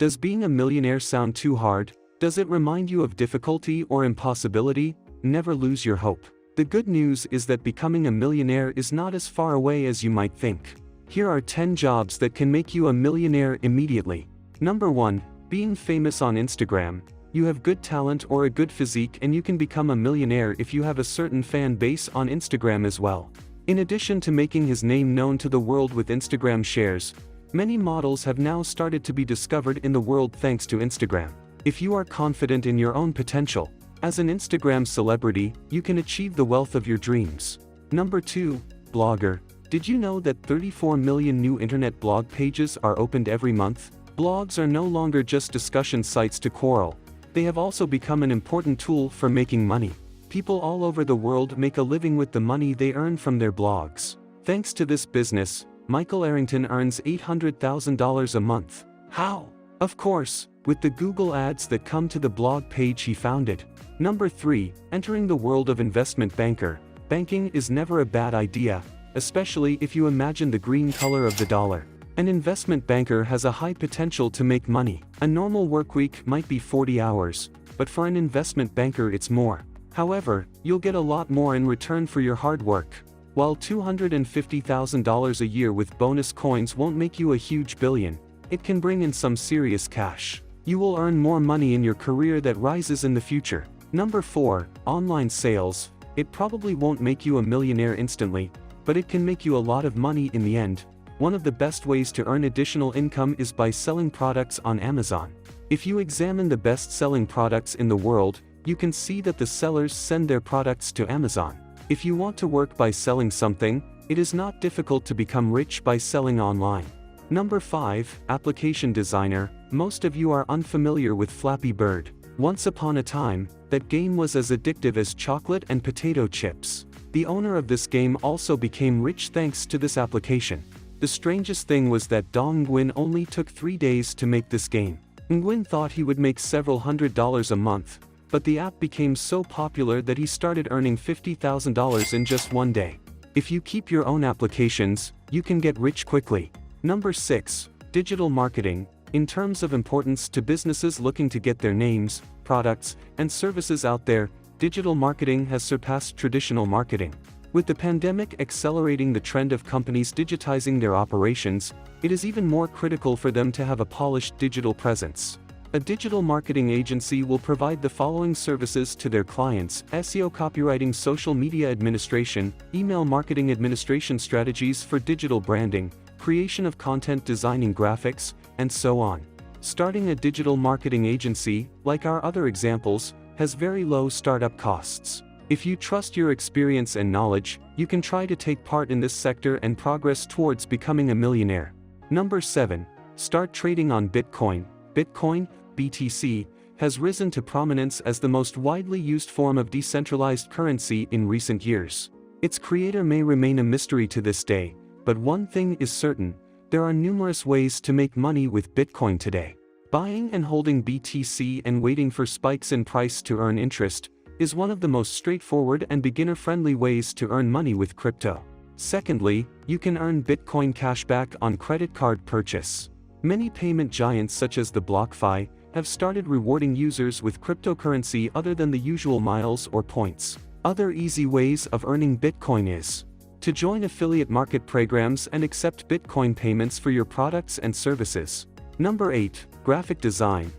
Does being a millionaire sound too hard? Does it remind you of difficulty or impossibility? Never lose your hope. The good news is that becoming a millionaire is not as far away as you might think. Here are 10 jobs that can make you a millionaire immediately. Number 1. Being famous on Instagram. You have good talent or a good physique and you can become a millionaire if you have a certain fan base on Instagram as well. In addition to making his name known to the world with Instagram shares, many models have now started to be discovered in the world thanks to Instagram. If you are confident in your own potential, as an Instagram celebrity, you can achieve the wealth of your dreams. Number 2. Blogger. Did you know that 34 million new internet blog pages are opened every month? Blogs are no longer just discussion sites to quarrel. They have also become an important tool for making money. People all over the world make a living with the money they earn from their blogs. Thanks to this business, Michael Arrington earns $800,000 a month. How? Of course, with the Google ads that come to the blog page he founded. Number 3. Entering the world of investment banker. Banking is never a bad idea, especially if you imagine the green color of the dollar. An investment banker has a high potential to make money. A normal workweek might be 40 hours, but for an investment banker it's more. However, you'll get a lot more in return for your hard work. While $250,000 a year with bonus coins won't make you a huge billion, it can bring in some serious cash. You will earn more money in your career that rises in the future. Number 4. Online sales. It probably won't make you a millionaire instantly, but it can make you a lot of money in the end. One of the best ways to earn additional income is by selling products on Amazon. If you examine the best-selling products in the world, you can see that the sellers send their products to Amazon. If you want to work by selling something, it is not difficult to become rich by selling online. Number 5. Application designer. Most of you are unfamiliar with Flappy Bird. Once upon a time, that game was as addictive as chocolate and potato chips. The owner of this game also became rich thanks to this application. The strangest thing was that Dong Nguyen only took 3 days to make this game. Nguyen thought he would make several $100s a month, but the app became so popular that he started earning $50,000 in just 1 day. If you keep your own applications, you can get rich quickly. Number 6. Digital marketing. In terms of importance to businesses looking to get their names, products, and services out there, digital marketing has surpassed traditional marketing. With the pandemic accelerating the trend of companies digitizing their operations, it is even more critical for them to have a polished digital presence. A digital marketing agency will provide the following services to their clients: SEO copywriting, social media administration, email marketing administration, strategies for digital branding, creation of content, designing graphics, and so on. Starting a digital marketing agency, like our other examples, has very low startup costs. If you trust your experience and knowledge, you can try to take part in this sector and progress towards becoming a millionaire. Number 7. Start trading on Bitcoin. Bitcoin, BTC, has risen to prominence as the most widely used form of decentralized currency in recent years. Its creator may remain a mystery to this day, but one thing is certain: there are numerous ways to make money with Bitcoin today. Buying and holding BTC and waiting for spikes in price to earn interest is one of the most straightforward and beginner-friendly ways to earn money with crypto. Secondly, you can earn Bitcoin cashback on credit card purchase. Many payment giants such as the BlockFi have started rewarding users with cryptocurrency other than the usual miles or points. Other easy ways of earning Bitcoin is to join affiliate market programs and accept Bitcoin payments for your products and services. Number 8. Graphic design.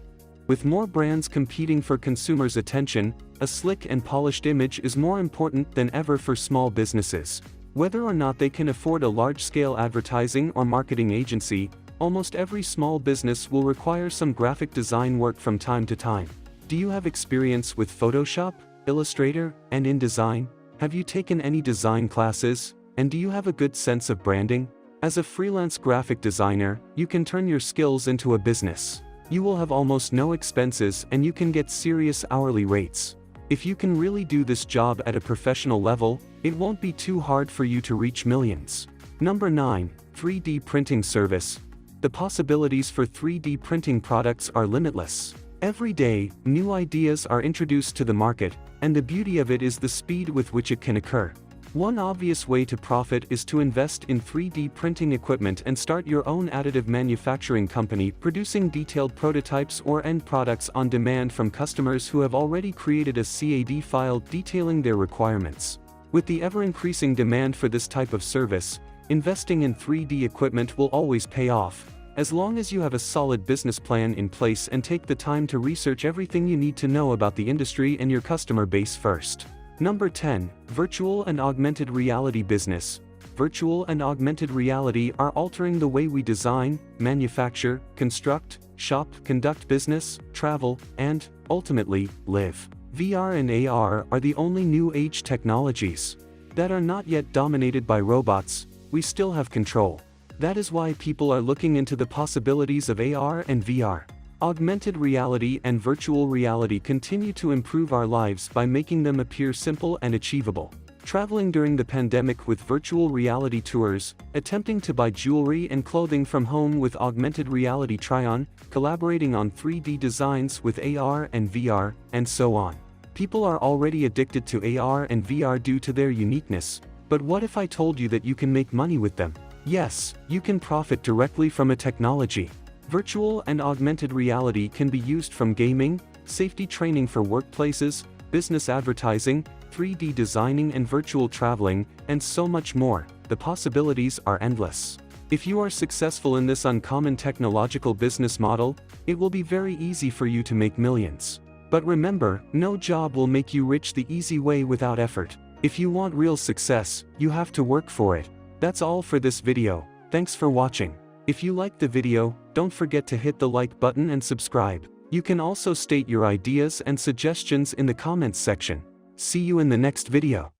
With more brands competing for consumers' attention, a slick and polished image is more important than ever for small businesses. Whether or not they can afford a large-scale advertising or marketing agency, almost every small business will require some graphic design work from time to time. Do you have experience with Photoshop, Illustrator, and InDesign? Have you taken any design classes? And do you have a good sense of branding? As a freelance graphic designer, you can turn your skills into a business. You will have almost no expenses and you can get serious hourly rates. If you can really do this job at a professional level, it won't be too hard for you to reach millions. Number 9. 3D printing service. The possibilities for 3D printing products are limitless. Every day, new ideas are introduced to the market, and the beauty of it is the speed with which it can occur. One obvious way to profit is to invest in 3D printing equipment and start your own additive manufacturing company producing detailed prototypes or end products on demand from customers who have already created a CAD file detailing their requirements. With the ever-increasing demand for this type of service, investing in 3D equipment will always pay off, as long as you have a solid business plan in place and take the time to research everything you need to know about the industry and your customer base first. Number 10. Virtual and augmented reality business. Virtual and augmented reality are altering the way we design, manufacture, construct, shop, conduct business, travel, and, ultimately, live. VR and AR are the only new age technologies that are not yet dominated by robots. We still have control. That is why people are looking into the possibilities of AR and VR. Augmented reality and virtual reality continue to improve our lives by making them appear simple and achievable. Traveling during the pandemic with virtual reality tours, attempting to buy jewelry and clothing from home with augmented reality try-on, collaborating on 3D designs with AR and VR, and so on. People are already addicted to AR and VR due to their uniqueness, but what if I told you that you can make money with them? Yes, you can profit directly from a technology. Virtual and augmented reality can be used from gaming, safety training for workplaces, business advertising, 3D designing and virtual traveling, and so much more. The possibilities are endless. If you are successful in this uncommon technological business model, it will be very easy for you to make millions. But remember, no job will make you rich the easy way without effort. If you want real success, you have to work for it. That's all for this video. Thanks for watching. If you liked the video, don't forget to hit the like button and subscribe. You can also state your ideas and suggestions in the comments section. See you in the next video.